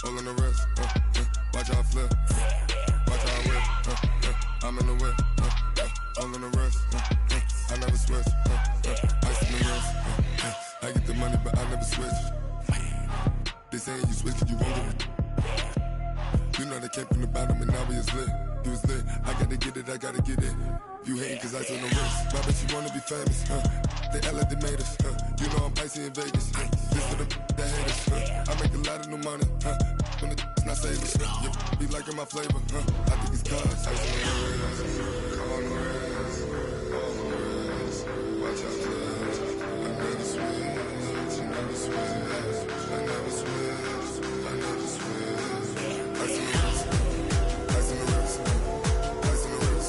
all on the wrist. Watch how I flip. Watch how I whip. I'm in the whip. All on the wrist. I never switch. Ice in the wrist. I get the money, but I never switch. They saying you switch, you won't get it. You know they came from the bottom and now we is lit. You was lit. I gotta get it, I gotta get it. You hating cause ice on the wrist. Why bet you wanna be famous? They act like they made us. You know I'm icy in Vegas. This for the that hate us. I make a lot of new money. When it's not savers. You be liking my flavor. I think it's cause ice on the wrist. On the wrist. On the wrist. Watch out for this. I never switch. I never switch. I never switch. I never switch. Ice on the wrist. Ice on the wrist. Ice on the wrist. Ice on the wrist. Ice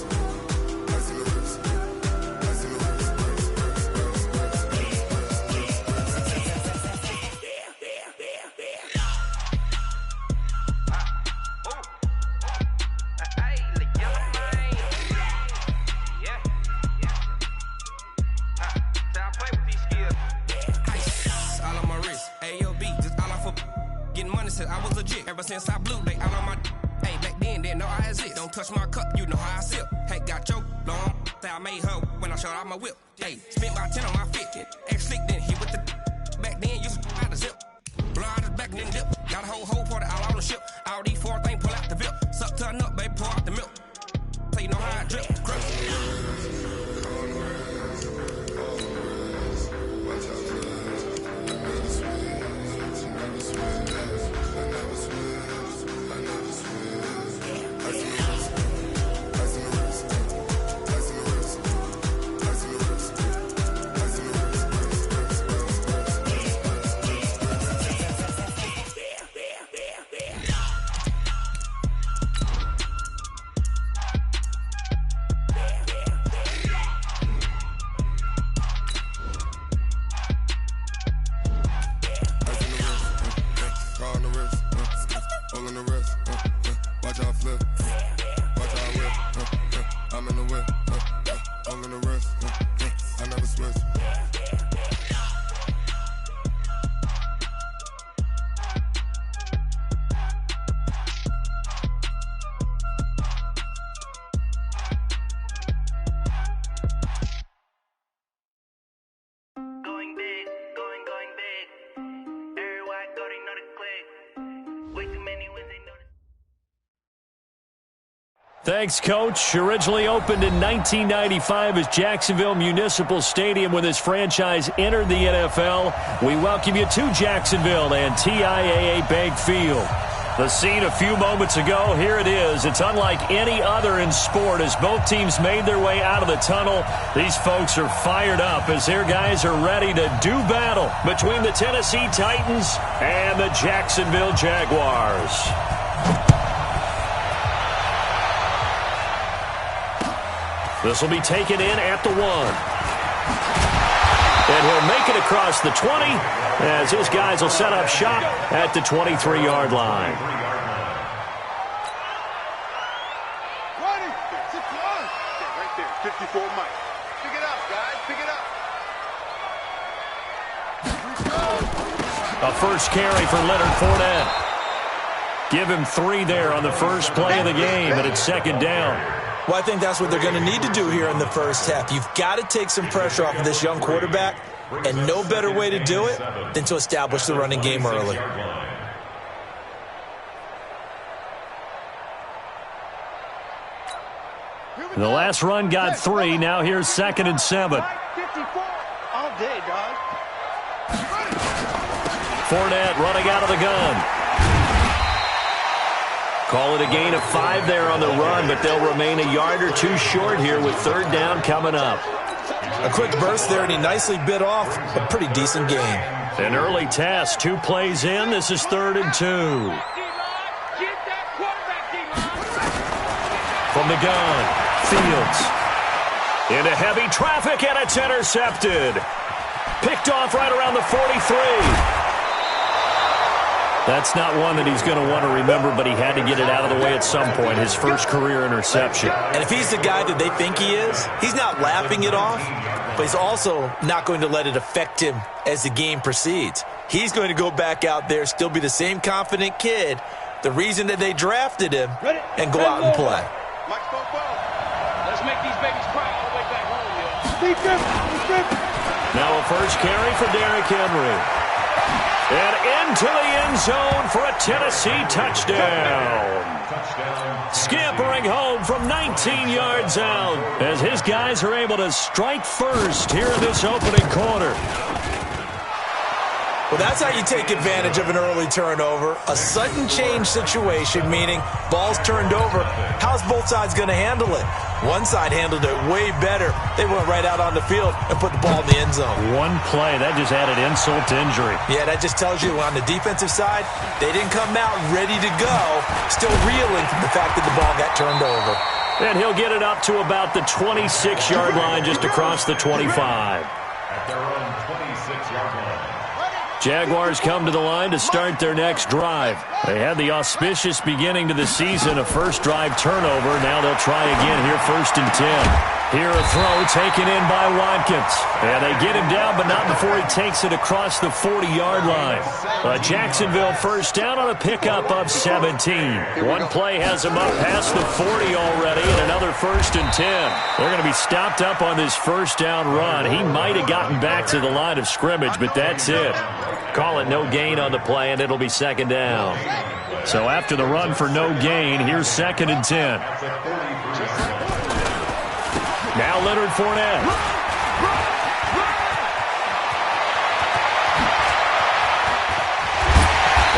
on the wrist. I was legit ever since I blew. They all on my hey back then didn't know I exist. Don't touch my cup, you know how I sip. Hey, got choked long. Say I made her when I showed out my whip. Hey, spent about 10 on my fit. Ex slick then hit with the back then used to out the zip. Blow out his back and then dip. Got a whole party all on the ship. All these four things pull out the VIP. Suck turn up, baby, pour out the milk. So you know how I drip. Crush. Thanks, Coach. Originally opened in 1995 as Jacksonville Municipal Stadium when this franchise entered the NFL. We welcome you to Jacksonville and TIAA Bank Field. The scene a few moments ago, here it is. It's unlike any other in sport as both teams made their way out of the tunnel. These folks are fired up as their guys are ready to do battle between the Tennessee Titans and the Jacksonville Jaguars. This will be taken in at the 1. And he'll make it across the 20 as his guys will set up shop at the 23-yard line. 20, 61. Right there, 54 Mike. Pick it up, guys, pick it up. A first carry for Leonard Fournette. Give him 3 there on the first play of the game, and it's second down. Well, I think that's what they're going to need to do here in the first half. You've got to take some pressure off of this young quarterback, and no better way to do it than to establish the running game early. The last run got 3. Now here's 2nd and 7. 54 all day, dog. Fournette running out of the gun. Call it a gain of 5 there on the run, but they'll remain a yard or 2 short here with 3rd down coming up. A quick burst there, and he nicely bit off a pretty decent gain. An early test, 2 plays in. This is 3rd and 2. From the gun, Fields. Into heavy traffic, and it's intercepted. Picked off right around the 43. That's not one that he's going to want to remember, but he had to get it out of the way at some point, his first career interception. And if he's the guy that they think he is, he's not lapping it off. but he's also not going to let it affect him as the game proceeds. He's going to go back out there, still be the same confident kid, the reason that they drafted him, and go out and play. Let's make these babies cry all the way back home, Now a first carry for Derrick Henry. And into the end zone for a Tennessee touchdown. Scampering home from 19 yards out as his guys are able to strike first here in this opening quarter. Well, that's how you take advantage of an early turnover. A sudden change situation, meaning ball's turned over. How's both sides going to handle it? One side handled it way better. They went right out on the field and put the ball in the end zone. One play, that just added insult to injury. Yeah, that just tells you on the defensive side, they didn't come out ready to go, still reeling from the fact that the ball got turned over. And he'll get it up to about the 26-yard line, just across the 25. At their own 26-yard line. Jaguars come to the line to start their next drive. They had the auspicious beginning to the season, a first drive turnover. Now they'll try again here, 1st and 10. Here a throw taken in by Watkins. And they get him down, but not before he takes it across the 40-yard line. A Jacksonville first down on a pickup of 17. One play has him up past the 40 already, and another 1st and 10. They're going to be stopped up on this first down run. He might have gotten back to the line of scrimmage, but that's it. Call it no gain on the play, and it'll be 2nd down. So after the run for no gain, here's 2nd and 10. Now Leonard Fournette.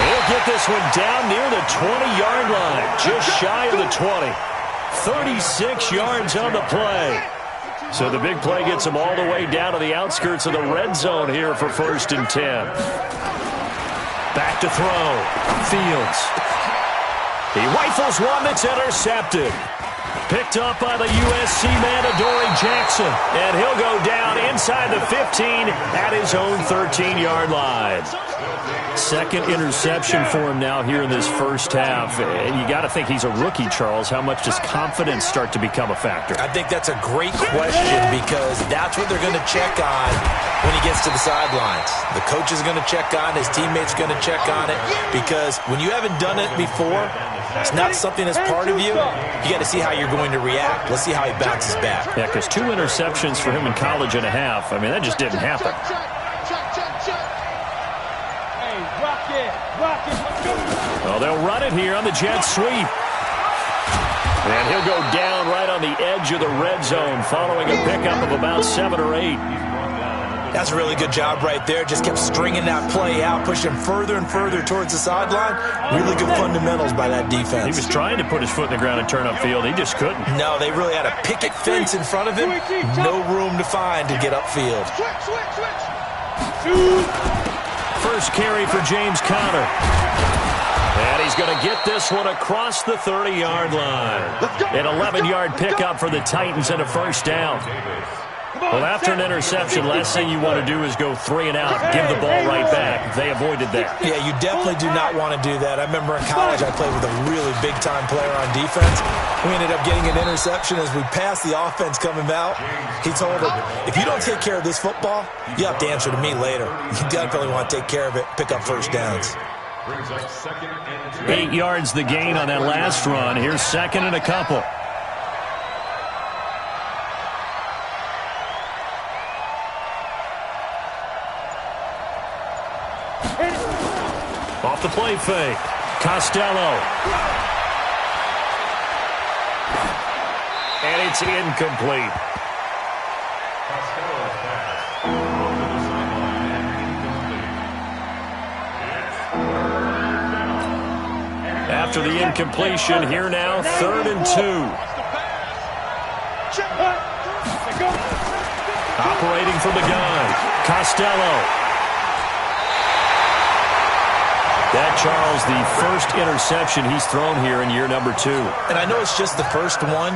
He'll get this one down near the 20-yard line, just shy of the 20. 36 yards on the play. So the big play gets him all the way down to the outskirts of the red zone here for 1st and 10. Back to throw. Fields. He rifles one that's intercepted. Picked up by the USC man, Adoree Jackson. And he'll go down inside the 15 at his own 13-yard line. 2nd interception for him now here in this first half. And you got to think he's a rookie, Charles. How much does confidence start to become a factor? I think that's a great question because that's what they're going to check on when he gets to the sidelines. The coach is going to check on, his teammates going to check on it, because when you haven't done it before, it's not something that's part of you. You got to see how you're going to react. Let's see how he bounces back. Yeah, because 2 interceptions for him in college and a half. I mean, that just didn't happen. Well, they'll run it here on the jet sweep. And he'll go down right on the edge of the red zone following a pickup of about 7 or 8. That's a really good job right there. Just kept stringing that play out, pushing further and further towards the sideline. Really good fundamentals by that defense. He was trying to put his foot in the ground and turn upfield. He just couldn't. No, they really had a picket fence in front of him. No room to find to get upfield. First carry for James Conner. And he's going to get this one across the 30-yard line. An 11-yard pickup for the Titans and a first down. Well, after an interception, last thing you want to do is go 3 and out, give the ball right back. They avoided that. Yeah, you definitely do not want to do that. I remember in college I played with a really big-time player on defense. We ended up getting an interception as we passed the offense coming out. He told him, if you don't take care of this football, you have to answer to me later. You definitely want to take care of it, pick up first downs. 8 yards the gain on that last run. Here's 2nd and a couple. Off the play fake. Costello. And it's incomplete. After the incompletion, here now, 3rd and 2. Operating from the gun, Costello. That, Charles, the first interception he's thrown here in year number 2. And I know it's just the first one,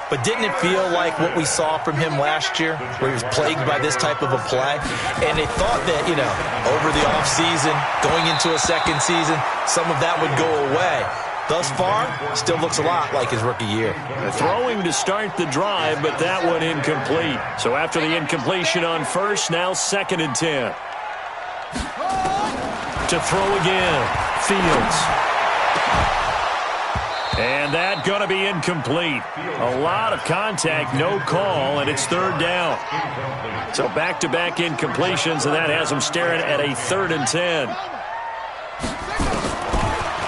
but didn't it feel like what we saw from him last year, where he was plagued by this type of a play? And they thought that, you know, over the offseason, going into a second season, some of that would go away. thus far, still looks a lot like his rookie year. Throwing to start the drive, but that one incomplete. So after the incompletion on first, now 2nd and 10. To throw again, Fields. And that going to be incomplete. A lot of contact, no call, and it's 3rd down. So back-to-back incompletions, and that has him staring at a 3rd and 10.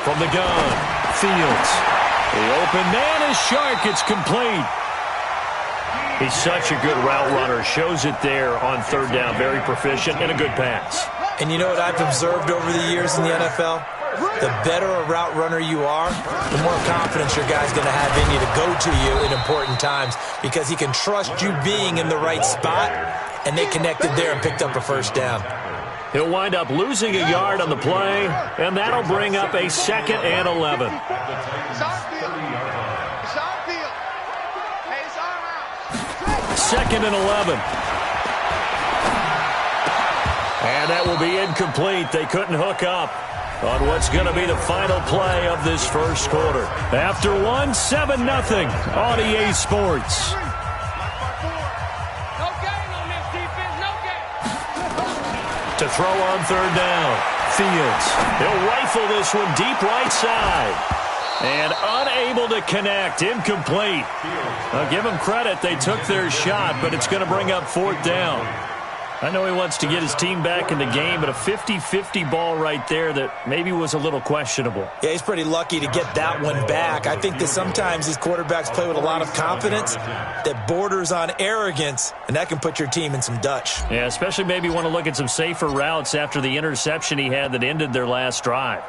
From the gun, Fields. The open man is Shark. It's complete. He's such a good route runner. Shows it there on 3rd down. Very proficient and a good pass. And you know what I've observed over the years in the NFL? The better a route runner you are, the more confidence your guy's going to have in you to go to you in important times because he can trust you being in the right spot, and they connected there and picked up a 1st down. He'll wind up losing a yard on the play, and that'll bring up a 2nd and 11. Second and 11. And that will be incomplete. They couldn't hook up on what's going to be the final play of this first quarter. After one, 7-0 on EA Sports. To throw on 3rd down, Fields. He'll rifle this one deep right side. And unable to connect, incomplete. I'll give them credit, they took their shot, but it's going to bring up 4th down. I know he wants to get his team back in the game, but a 50-50 ball right there that maybe was a little questionable. Yeah, he's pretty lucky to get that one back. I think that sometimes these quarterbacks play with a lot of confidence that borders on arrogance, and that can put your team in some Dutch. Yeah, especially maybe want to look at some safer routes after the interception he had that ended their last drive.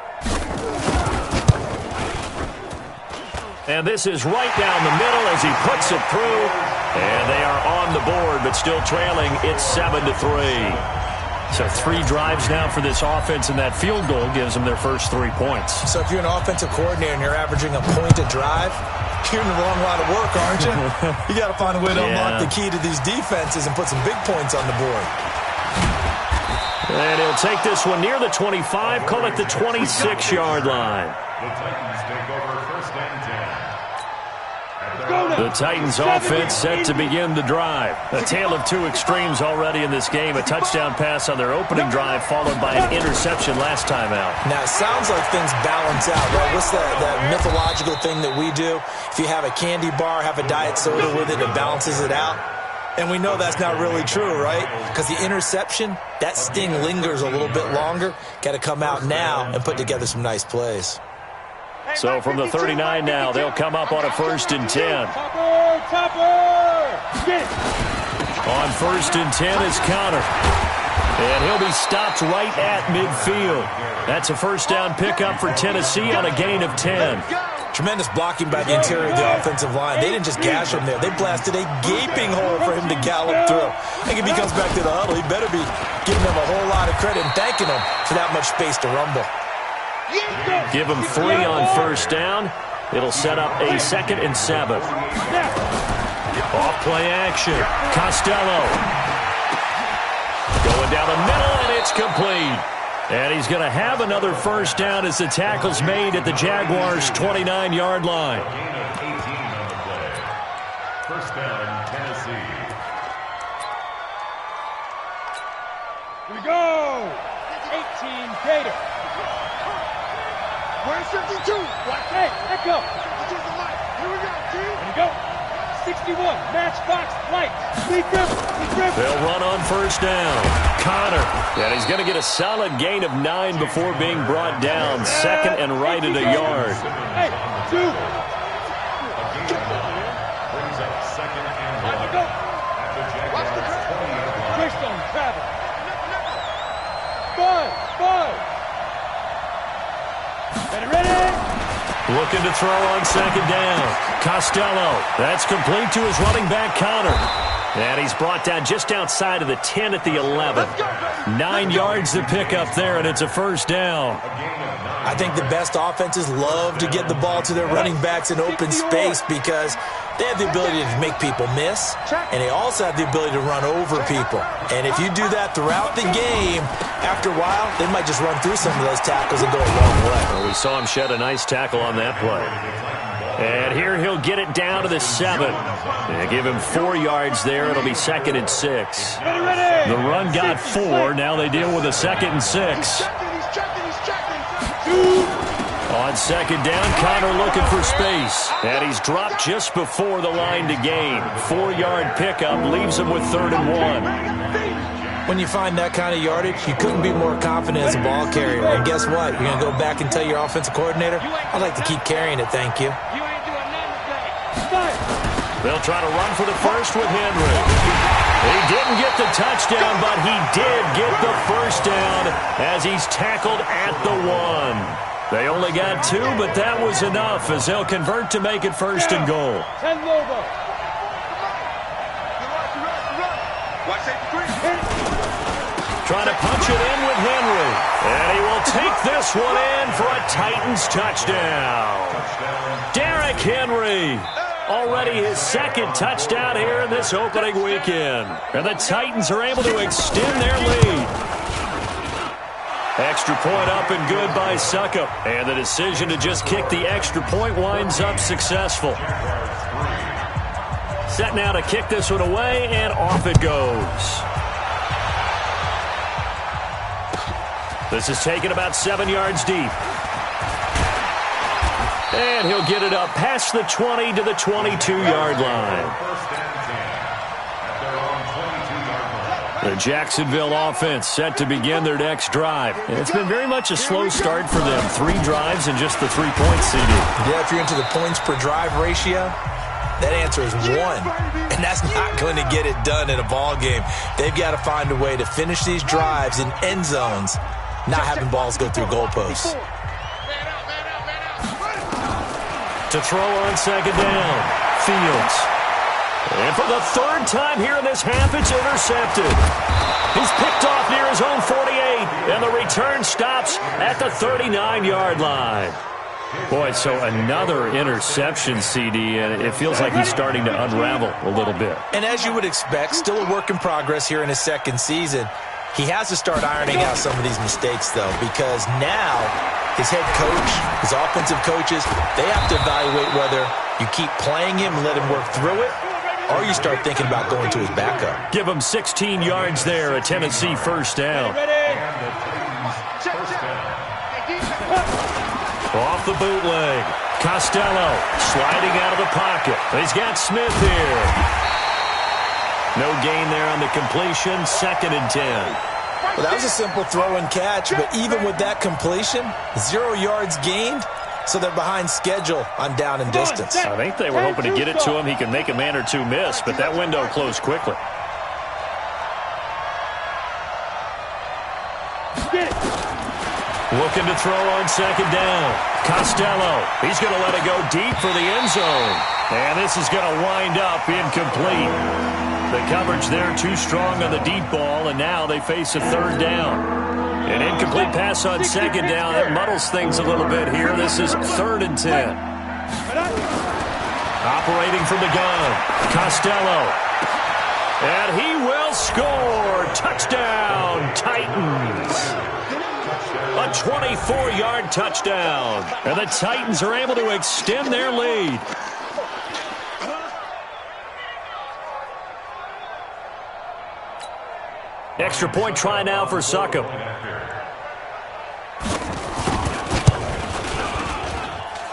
And this is right down the middle as he puts it through. And they are on the board, but still trailing. It's 7-3. So 3 drives now for this offense, and that field goal gives them their first 3 points. So if you're an offensive coordinator and you're averaging a point a drive, you're in the wrong line of work, aren't you? You got to find a way to unlock the key to these defenses and put some big points on the board. And he'll take this one near the 25, call it the 26-yard line. The Titans take over 1st and 10. The Titans offense set to begin the drive. A tale of 2 extremes already in this game. A touchdown pass on their opening drive followed by an interception last time out. Now, it sounds like things balance out, right? What's that mythological thing that we do? If you have a candy bar, have a diet soda with it, it balances it out. And we know that's not really true, right? Because the interception, that sting lingers a little bit longer. Got to come out now and put together some nice plays. So from the 39 now, they'll come up on a 1st and 10. On 1st and 10 is Connor. And he'll be stopped right at midfield. That's a 1st down pickup for Tennessee on a gain of 10. Tremendous blocking by the interior of the offensive line. They didn't just gash him there. They blasted a gaping hole for him to gallop through. I think if he comes back to the huddle, he better be giving them a whole lot of credit and thanking them for that much space to rumble. Give him 3 on 1st down. It'll set up a 2nd and 7. Off play action. Costello. Going down the middle, and it's complete. And he's going to have another 1st down as the tackle's made at the Jaguars' 29-yard line. Gain of 18 on the play. 1st down, Tennessee. Here we go. 18 Gator. Where's 52? Black hey, let go. 52's the light. Here we go, team. Here we go. 61, Matchbox Light. Lee Griffin. They'll run on 1st down. Connor. And he's going to get a solid gain of 9 before being brought down. 2nd and right at a yard. Hey, 2. A gain of 9 brings up 2nd and 11. Go. At the Jaguars' 28-yard line. Greystone travel. 5. Ready? Looking to throw on 2nd down. Costello. That's complete to his running back, Connor. And he's brought down just outside of the 10 at the 11. 9 yards to pick up there, and it's a 1st down. I think the best offenses love to get the ball to their running backs in open space because They have the ability to make people miss, and they also have the ability to run over people. And if you do that throughout the game, after a while, they might just run through some of those tackles and go a long way. Well, we saw him shed a nice tackle on that play. And here he'll get it down to the 7. They give him 4 yards there. It'll be 2nd and 6. The run got 4. Now they deal with a 2nd and 6. On 2nd down, Connor looking for space. And he's dropped just before the line to gain. 4-yard pickup leaves him with 3rd and 1. When you find that kind of yardage, you couldn't be more confident as a ball carrier. And guess what? You're going to go back and tell your offensive coordinator, I'd like to keep carrying it, thank you. They'll try to run for the first with Henry. He didn't get the touchdown, but he did get the first down as he's tackled at the 1. They only got 2, but that was enough as they'll convert to make it 1st and goal. Trying to punch it in with Henry. And he will take this one in for a Titans touchdown. Derrick Henry. Already his 2nd touchdown here in this opening weekend. And the Titans are able to extend their lead. Extra point up and good by Suckup. And the decision to just kick the extra point winds up successful. Set now to kick this one away, and off it goes. This is taken about 7 yards deep. And he'll get it up past the 20 to the 22-yard line. The Jacksonville offense set to begin their next drive. And it's been very much a slow start for them. 3 drives and just the 3 points, CD. Yeah, if you're into the points per drive ratio, that answer is 1. And that's not going to get it done in a ball game. They've got to find a way to finish these drives in end zones, not having balls go through goalposts. To throw on 2nd down, Fields. And for the 3rd time here in this half, it's intercepted. He's picked off near his own 48, and the return stops at the 39-yard line. Boy, so another interception, CD, and it feels like he's starting to unravel a little bit. And as you would expect, still a work in progress here in his 2nd season. He has to start ironing out some of these mistakes, though, because now his head coach, his offensive coaches, they have to evaluate whether you keep playing him and let him work through it, or you start thinking about going to his backup. Give him 16 yards there, a Tennessee 1st down. Off the bootleg. Costello sliding out of the pocket. He's got Smith here. No gain there on the completion. 2nd and 10. Well, that was a simple throw and catch, but even with that completion, 0 yards gained, so they're behind schedule on down and distance. I think they were hoping to get it to him. He can make a man or 2 miss, but that window closed quickly. Looking to throw on 2nd down. Costello. He's going to let it go deep for the end zone. And this is going to wind up incomplete. The coverage there too strong on the deep ball, and now they face a 3rd down. An incomplete pass on 2nd down. That muddles things a little bit here. This is 3rd and 10. Operating from the gun. Costello. And he will score. Touchdown, Titans. A 24-yard touchdown. And the Titans are able to extend their lead. Extra point try now for Suckup.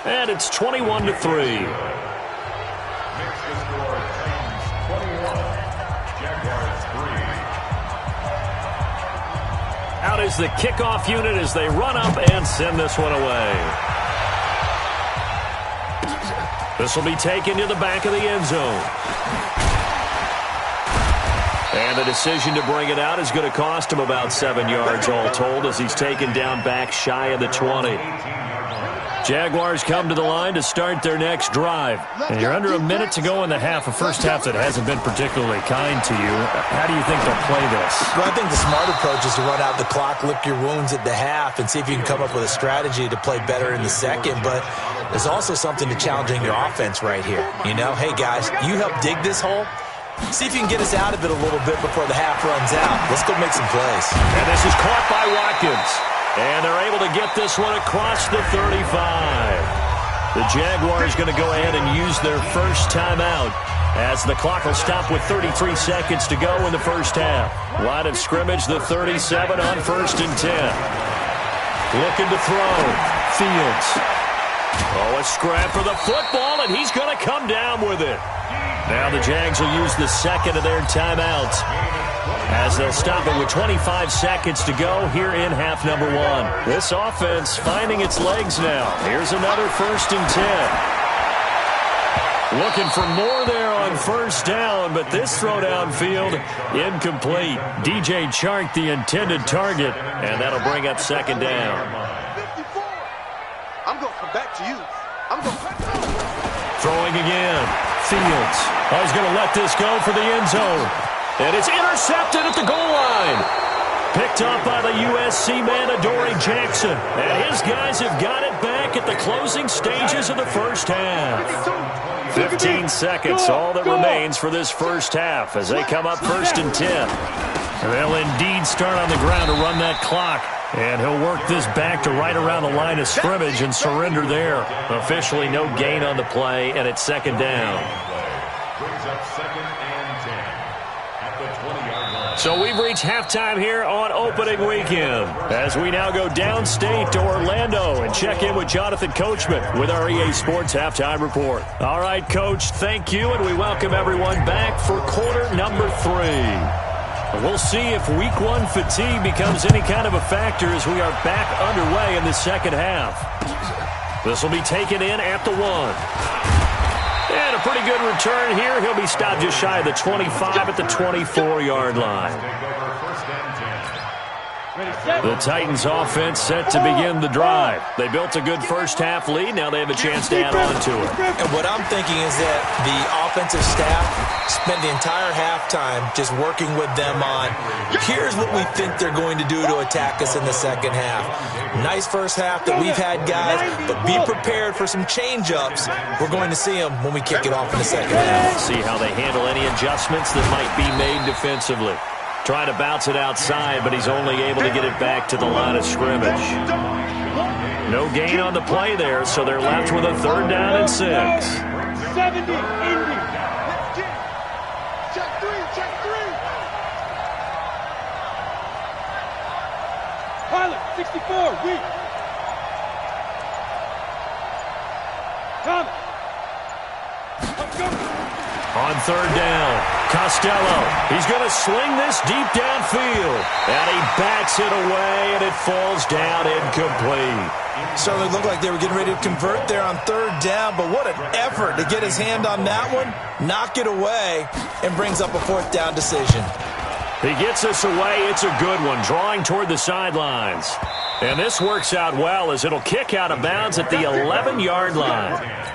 And it's 21-3. Out is the kickoff unit as they run up and send this one away. This will be taken to the back of the end zone. And the decision to bring it out is going to cost him about 7 yards all told as he's taken down back shy of the 20. Jaguars come to the line to start their next drive. And you're under a minute to go in the half, a first half that hasn't been particularly kind to you. How do you think they'll play this? Well, I think the smart approach is to run out the clock, lick your wounds at the half, and see if you can come up with a strategy to play better in the second. But there's also something to challenging your offense right here. You know, hey, guys, you help dig this hole. See if you can get us out of it a little bit before the half runs out. Let's go make some plays. And this is caught by Watkins. And they're able to get this one across the 35. The Jaguars going to go ahead and use their first timeout as the clock will stop with 33 seconds to go in the first half. Line of scrimmage, the 37 on 1st and 10. Looking to throw. Fields. Oh, a scrap for the football, and he's going to come down with it. Now the Jags will use the second of their timeouts as they'll stop it with 25 seconds to go here in half number 1. This offense finding its legs now. Here's another 1st and 10. Looking for more there on 1st down, but this throw downfield incomplete. DJ Chark the intended target, and that'll bring up 2nd down. 54. I'm going to come back to you. I'm going to Throwing again. Fields. Oh, he's going to let this go for the end zone. And it's intercepted at the goal line. Picked up by the USC man, Adoree Jackson. And his guys have got it back at the closing stages of the first half. 15 seconds, all that remains for this first half as they come up 1st and 10. They'll indeed start on the ground to run that clock. And he'll work this back to right around the line of scrimmage and surrender there. Officially no gain on the play, and it's 2nd down. Brings up 2nd and 10 at the 20-yard line. So we've reached halftime here on opening weekend as we now go downstate to Orlando and check in with Jonathan Coachman with our EA Sports Halftime Report. All right, Coach, thank you, and we welcome everyone back for quarter number 3. We'll see if week 1 fatigue becomes any kind of a factor as we are back underway in the second half. This will be taken in at the 1. And a pretty good return here. He'll be stopped just shy of the 25 at the 24-yard line. The Titans offense set to begin the drive. They built a good first half lead. Now they have a chance to add on to it. And what I'm thinking is that the offensive staff spent the entire halftime just working with them on, here's what we think they're going to do to attack us in the second half. Nice first half that we've had, guys, but be prepared for some change-ups. We're going to see them when we kick it off in the second half. See how they handle any adjustments that might be made defensively. Trying to bounce it outside, but he's only able to get it back to the line of scrimmage. No gain on the play there, so they're left with a 3rd down and 6. 70, Indy. check 3. Pilot, 64, weak. Thomas. On 3rd down, Costello. He's going to sling this deep downfield. And he backs it away, and it falls down incomplete. Certainly looked like they were getting ready to convert there on 3rd down, but what an effort to get his hand on that one, knock it away, and brings up a 4th down decision. He gets us away. It's a good one, drawing toward the sidelines. And this works out well as it'll kick out of bounds at the 11-yard line.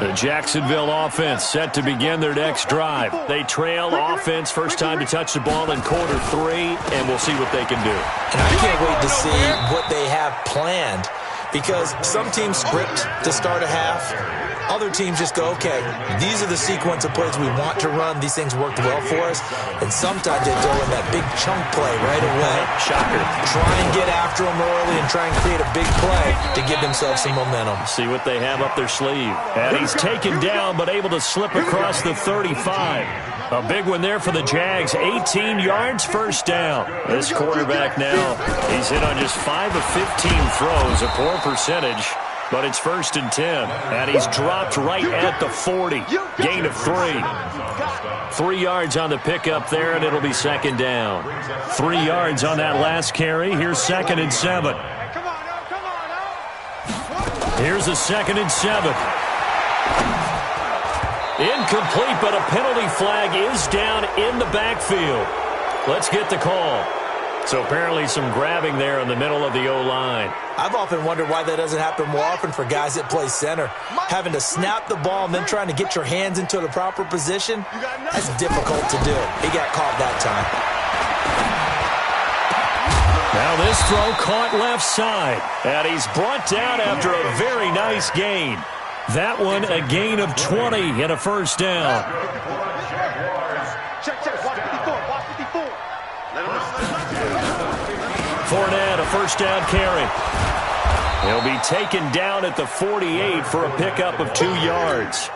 The Jacksonville offense set to begin their next drive. They trail offense first time to touch the ball in quarter 3, and we'll see what they can do. And I can't wait to see what they have planned, because some teams script to start a half. Other teams just go, okay, these are the sequence of plays we want to run. These things worked well for us. And sometimes they throw in that big chunk play right away. Shocker. Try and get after them early and try and create a big play to give themselves some momentum. See what they have up their sleeve. And he's taken down but able to slip across the 35. A big one there for the Jags. 18 yards, 1st down. This quarterback now, he's hit on just 5 of 15 throws, a poor percentage. But it's 1st and 10, and he's dropped right at the 40. Gain of 3. 3 yards on the pickup there, and it'll be 2nd down. 3 yards on that last carry. Here's 2nd and 7. Here's a 2nd and 7. Incomplete, but a penalty flag is down in the backfield. Let's get the call. So apparently some grabbing there in the middle of the O-line. I've often wondered why that doesn't happen more often for guys that play center. Having to snap the ball and then trying to get your hands into the proper position, that's difficult to do. He got caught that time. Now this throw caught left side, and he's brought down after a very nice gain. That one a gain of 20 and a first down. Check, watch 54, watch 54. Let him run. Fournette, a first down carry. He'll be taken down at the 48 for a pickup of 2 yards.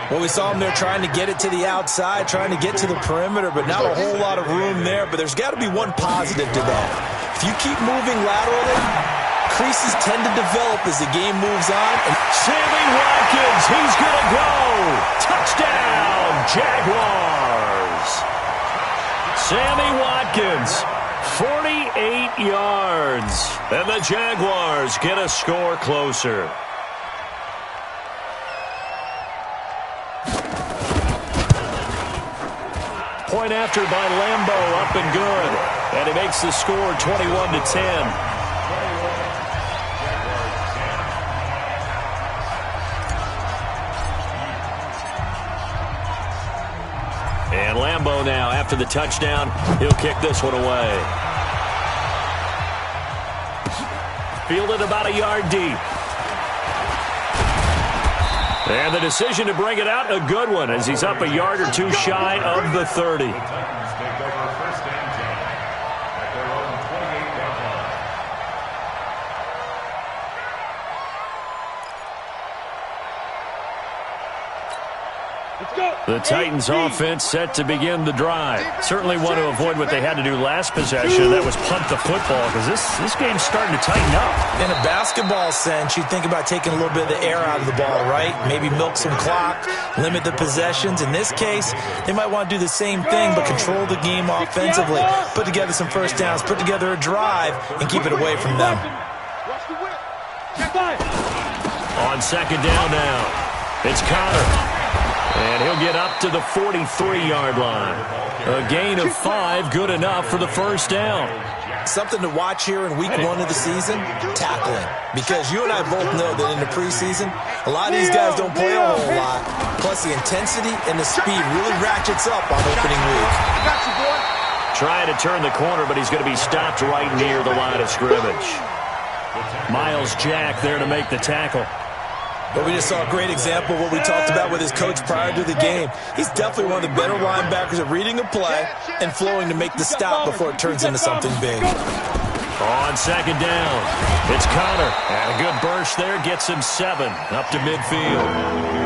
Well, we saw him there trying to get it to the outside, trying to get to the perimeter, but not a whole lot of room there. But there's got to be one positive to that. If you keep moving laterally, creases tend to develop as the game moves on. And Sammy Watkins, he's going to go. Touchdown, Jaguars. Sammy Watkins, 48 yards. And the Jaguars get a score closer. Point after by Lambeau, up and good. And he makes the score 21-10. And Lambeau now, after the touchdown, he'll kick this one away. Fielded about a yard deep. And the decision to bring it out, a good one, as he's up a yard or two shy of the 30. The Titans offense set to begin the drive. Certainly want to avoid what they had to do last possession. That was punt the football, because this game's starting to tighten up. In a basketball sense, you think about taking a little bit of the air out of the ball, right? Maybe milk some clock, limit the possessions. In this case, they might want to do the same thing, but control the game offensively. Put together some first downs, put together a drive, and keep it away from them. On second down now, it's Connor. And he'll get up to the 43-yard line. A gain of 5, good enough for the first down. Something to watch here in week 1 of the season, tackling. Because you and I both know that in the preseason, a lot of these guys don't play a whole lot. Plus the intensity and the speed really ratchets up on opening week. Got you, boy. Trying to turn the corner, but he's going to be stopped right near the line of scrimmage. Miles Jack there to make the tackle. But we just saw a great example of what we talked about with his coach prior to the game. He's definitely one of the better linebackers at reading a play and flowing to make the stop before it turns into something big. On second down, it's Connor. And a good burst there gets him 7 up to midfield.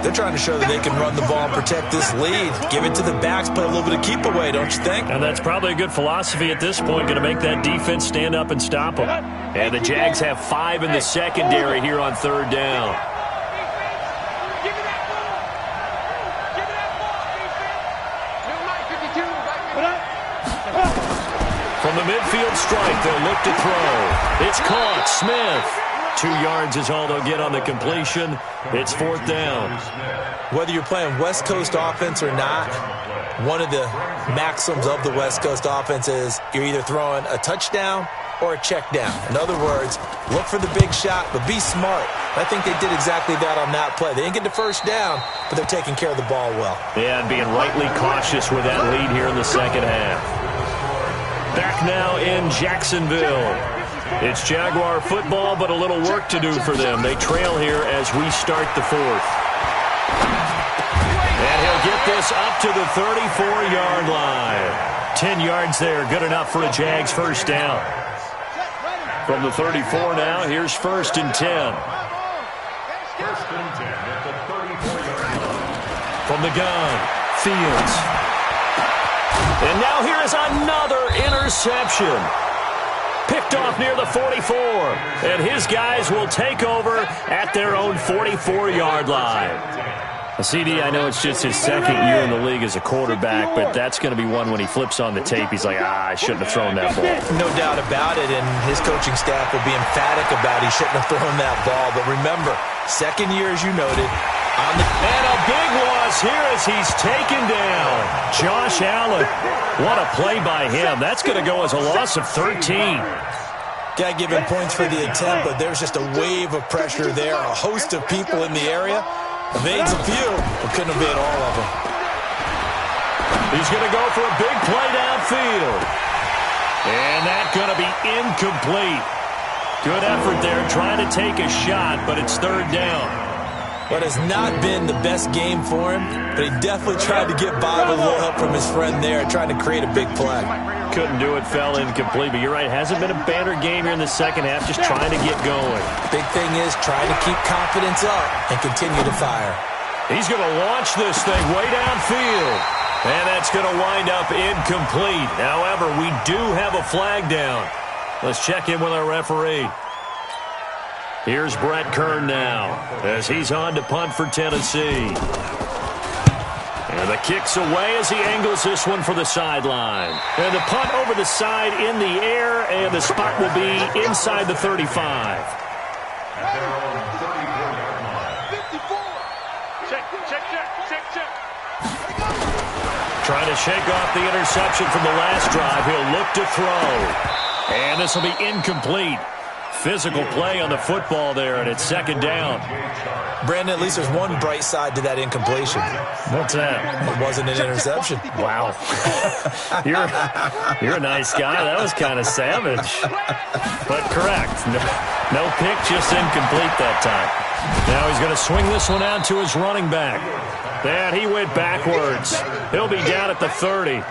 They're trying to show that they can run the ball and protect this lead. Give it to the backs, play a little bit of keep away, don't you think? And that's probably a good philosophy at this point, going to make that defense stand up and stop them. And the Jags have 5 in the secondary here on third down. From the midfield strike, they'll look to throw. It's caught. Smith. 2 yards is all they'll get on the completion. It's fourth down. Whether you're playing West Coast offense or not, one of the maxims of the West Coast offense is you're either throwing a touchdown or a check down. In other words, look for the big shot, but be smart. I think they did exactly that on that play. They didn't get the first down, but they're taking care of the ball well. Yeah, and being rightly cautious with that lead here in the second half. Back now in Jacksonville. It's Jaguar football, but a little work to do for them. They trail here as we start the fourth. And he'll get this up to the 34-yard line. 10 yards there, good enough for a Jags first down. From the 34 now, here's first and 10. From the gun, Fields. And now here is another interception. Picked off near the 44. And his guys will take over at their own 44-yard line. CD, I know it's just his second year in the league as a quarterback, but that's going to be one when he flips on the tape. He's like, I shouldn't have thrown that ball. No doubt about it, and his coaching staff will be emphatic about he shouldn't have thrown that ball. But remember, second year, as you noted, and a big loss here as he's taken down. Josh Allen. What a play by him. That's going to go as a loss of 13. Got to give him points for the attempt, but there's just a wave of pressure there. A host of people in the area. Evades a few, but couldn't evade all of them. He's going to go for a big play downfield. And that's going to be incomplete. Good effort there, trying to take a shot, but it's third down. What has not been the best game for him, but he definitely tried to get by with a little help from his friend there, trying to create a big play. Couldn't do it, fell incomplete, but you're right, hasn't been a banner game here in the second half, just trying to get going. Big thing is trying to keep confidence up and continue to fire. He's going to launch this thing way downfield. And that's going to wind up incomplete. However, we do have a flag down. Let's check in with our referee. Here's Brett Kern now as he's on to punt for Tennessee. And the kick's away as he angles this one for the sideline. And the punt over the side in the air, and the spot will be inside the 35. Trying to shake off the interception from the last drive. He'll look to throw. And this will be incomplete. Physical play on the football there, and it's second down. Brandon, at least there's one bright side to that incompletion. What's that? It wasn't an interception. Wow. You're a nice guy. That was kind of savage. But correct. No pick, just incomplete that time. Now he's going to swing this one out to his running back. And he went backwards. He'll be down at the 30.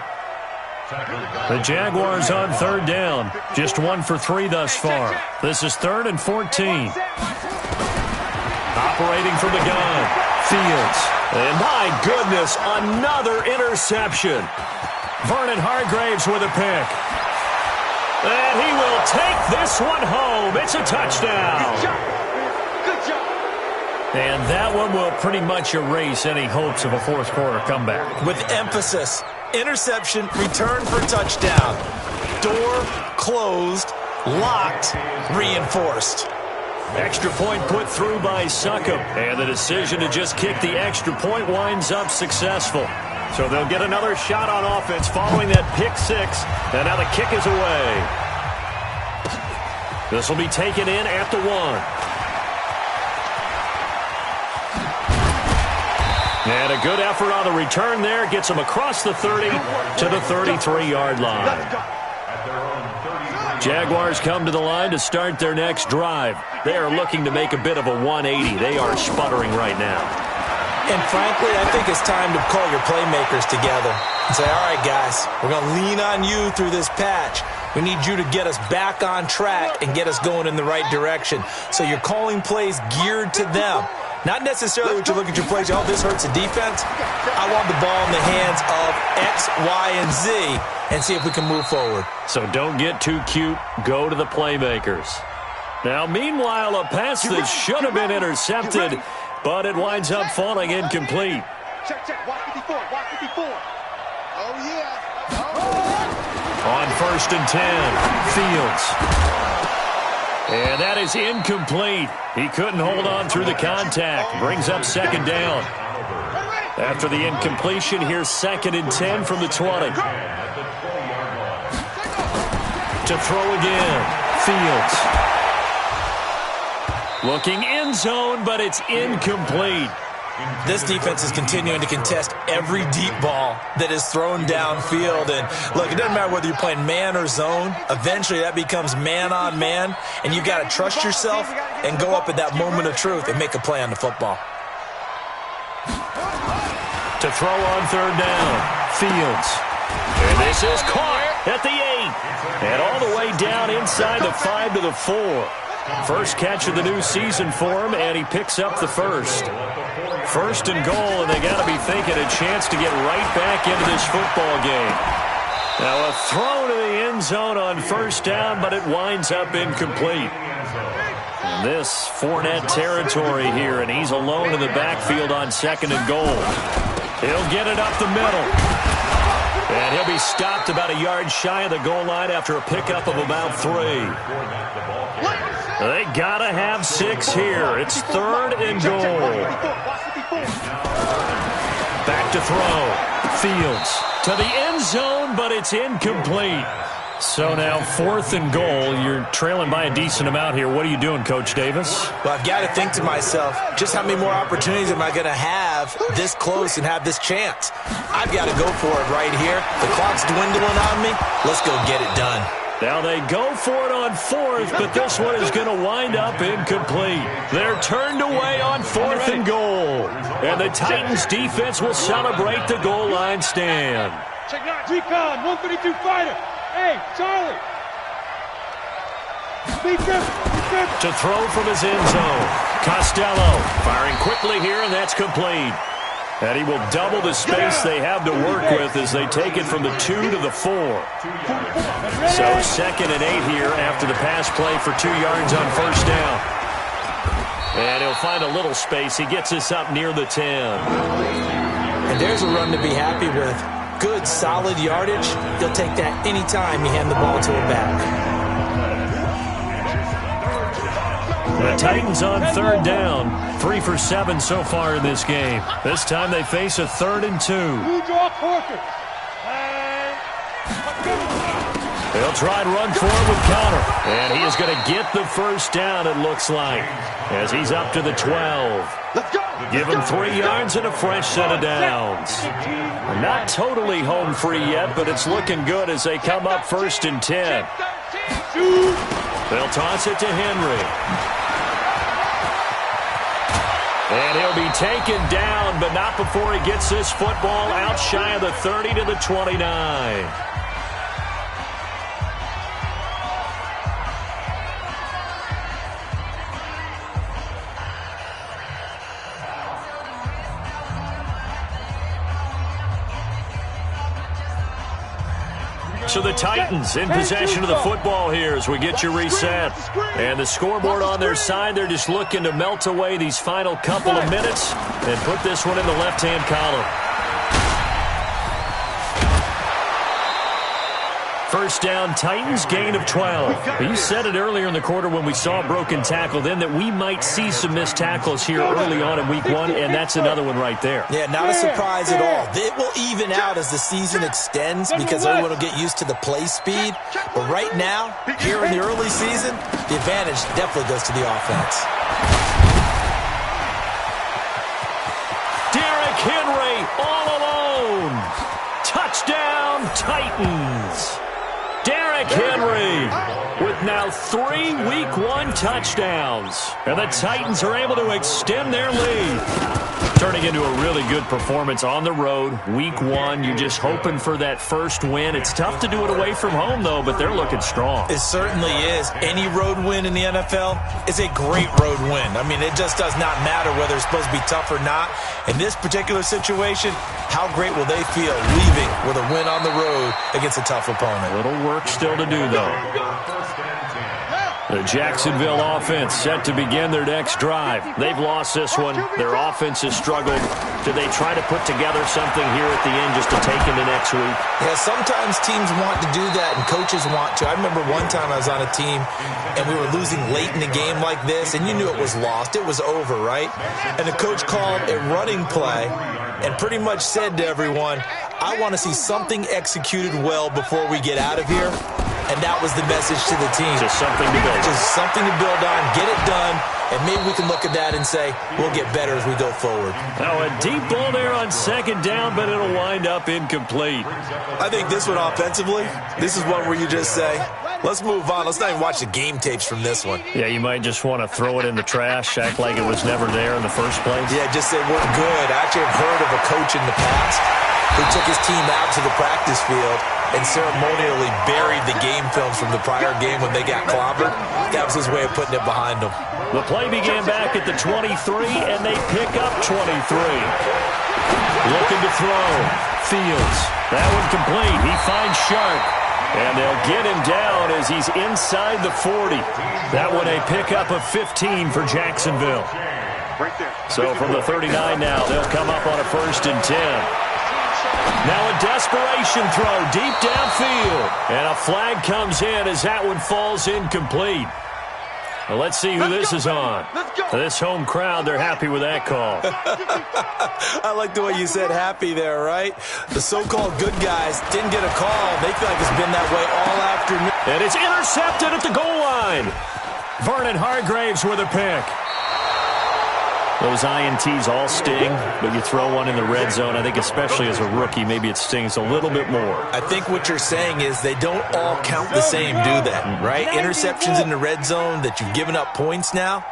The Jaguars on third down. Just 1 for 3 thus far. This is 3rd and 14. Operating from the gun. Fields. And my goodness, another interception. Vernon Hargraves with a pick. And he will take this one home. It's a touchdown. Good job. And that one will pretty much erase any hopes of a fourth quarter comeback. With emphasis. Interception, return for touchdown. Door closed, locked, reinforced. Extra point put through by Succop. And the decision to just kick the extra point winds up successful. So they'll get another shot on offense following that pick six. And now the kick is away. This will be taken in at the 1. And a good effort on the return there. Gets him across the 30 to the 33-yard line. Jaguars come to the line to start their next drive. They are looking to make a bit of a 180. They are sputtering right now. And frankly, I think it's time to call your playmakers together and say, all right, guys, we're going to lean on you through this patch. We need you to get us back on track and get us going in the right direction. So you're calling plays geared to them. Not necessarily what you look at your plays, oh, this hurts the defense. I want the ball in the hands of X, Y, and Z and see if we can move forward. So don't get too cute. Go to the playmakers. Now, meanwhile, a pass that should have been intercepted, but it winds up falling incomplete. Check. Watch 54. Watch 54. Oh, yeah. On 1st and 10, Fields. And that is incomplete. He couldn't hold on through the contact. Brings up second down. After the incompletion, here's 2nd and 10 from the 20. To throw again. Fields. Looking end zone, but it's incomplete. This defense is continuing to contest every deep ball that is thrown downfield. And look, it doesn't matter whether you're playing man or zone. Eventually that becomes man on man. And you've got to trust yourself and go up at that moment of truth and make a play on the football. To throw on third down. Fields. And this is caught at the 8. And all the way down inside the 5 to the 4. First catch of the new season for him, and he picks up the first. 1st and goal, and they got to be thinking a chance to get right back into this football game. Now a throw to the end zone on 1st down, but it winds up incomplete. And this Fournette territory here, and he's alone in the backfield on 2nd and goal. He'll get it up the middle. And he'll be stopped about a yard shy of the goal line after a pickup of about 3. They gotta have 6 here. It's 3rd and goal. Back to throw. Fields to the end zone, but it's incomplete. So now 4th and goal. You're trailing by a decent amount here. What are you doing, Coach Davis? Well, I've got to think to myself, just how many more opportunities am I going to have this close and have this chance? I've got to go for it right here. The clock's dwindling on me. Let's go get it done. Now they go for it on 4th, but this one is going to wind up incomplete. They're turned away on 4th and goal. And the Titans defense will celebrate the goal line stand. Recon, 132 fighter. Hey, Charlie. To throw from his end zone. Costello firing quickly here, and that's complete. And he will double the space they have to work with as they take it from the 2 to the 4. So 2nd and 8 here after the pass play for 2 yards on 1st down. And he'll find a little space. He gets us up near the 10. And there's a run to be happy with. Good, solid yardage. He'll take that anytime you hand the ball to him back. The Titans on 3rd down. 3 for 7 so far in this game. This time they face a 3rd and 2. They'll try and run for it with Connor. And he is going to get the 1st down, it looks like, as he's up to the 12. Give him 3 yards and a fresh set of downs. Not totally home free yet, but it's looking good as they come up 1st and 10. They'll toss it to Henry. And he'll be taken down, but not before he gets this football out shy of the 30 to the 29. So the Titans in possession of the football here as we get you reset. And the scoreboard on their side, they're just looking to melt away these final couple of minutes and put this one in the left-hand column. 1st down, Titans, gain of 12. You said it earlier in the quarter when we saw a broken tackle then that we might see some missed tackles here early on in week 1, and that's another one right there. Yeah, not a surprise at all. It will even out as the season extends because everyone will get used to the play speed. But right now, here in the early season, the advantage definitely goes to the offense. Derrick Henry all alone. Touchdown, Titans. Derrick Henry with now 3 Week 1 touchdowns. And the Titans are able to extend their lead. Turning into a really good performance on the road. Week 1, you're just hoping for that 1st win. It's tough to do it away from home, though, but they're looking strong. It certainly is. Any road win in the NFL is a great road win. I mean, it just does not matter whether it's supposed to be tough or not. In this particular situation, how great will they feel leaving with a win on the road against a tough opponent? A little work still to do, though. The Jacksonville offense set to begin their next drive. They've lost this one. Their offense has struggled. Do they try to put together something here at the end just to take into next week? Yeah, sometimes teams want to do that and coaches want to. I remember one time I was on a team and we were losing late in the game like this and you knew it was lost. It was over, right? And the coach called a running play and pretty much said to everyone, I want to see something executed well before we get out of here. And that was the message to the team. Just something to build on. Just something to build on, get it done, and maybe we can look at that and say, we'll get better as we go forward. Now a deep ball there on 2nd down, but it'll wind up incomplete. I think this one offensively, this is one where you just say, let's move on. Let's not even watch the game tapes from this one. Yeah, you might just want to throw it in the trash, act like it was never there in the first place. Yeah, just say we're good. I actually have heard of a coach in the past who took his team out to the practice field and ceremonially buried the game films from the prior game when they got clobbered. That was his way of putting it behind them. The play began back at the 23, and they pick up 23. Looking to throw. Fields. That one complete. He finds Sharp. And they'll get him down as he's inside the 40. That one a pickup of 15 for Jacksonville. So from the 39 now, they'll come up on a 1st and 10. Now a desperation throw deep downfield. And a flag comes in as that one falls incomplete. Well, let's see who this is on. This home crowd, they're happy with that call. I like the way you said happy there, right? The so-called good guys didn't get a call. They feel like it's been that way all afternoon. And it's intercepted at the goal line. Vernon Hargraves with a pick. Those INTs all sting, but you throw one in the red zone. I think especially as a rookie, maybe it stings a little bit more. I think what you're saying is they don't all count the same, do they? Right? Interceptions in the red zone that you've given up points now,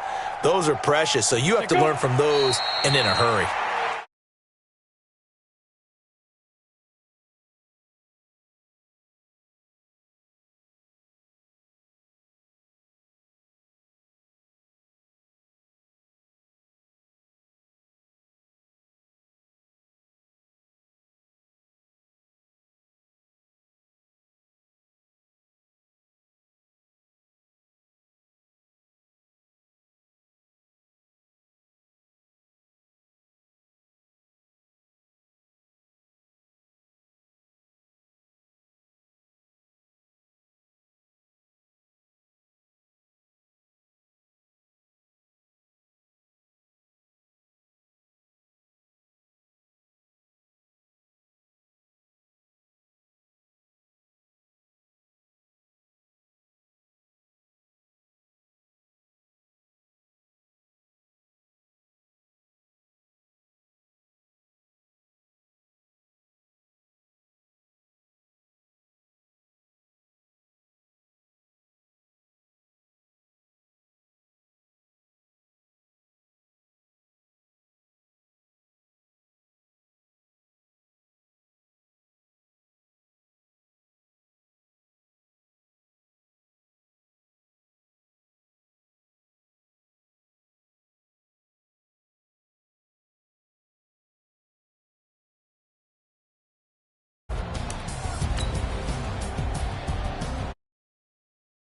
those are precious. So you have to learn from those and in a hurry.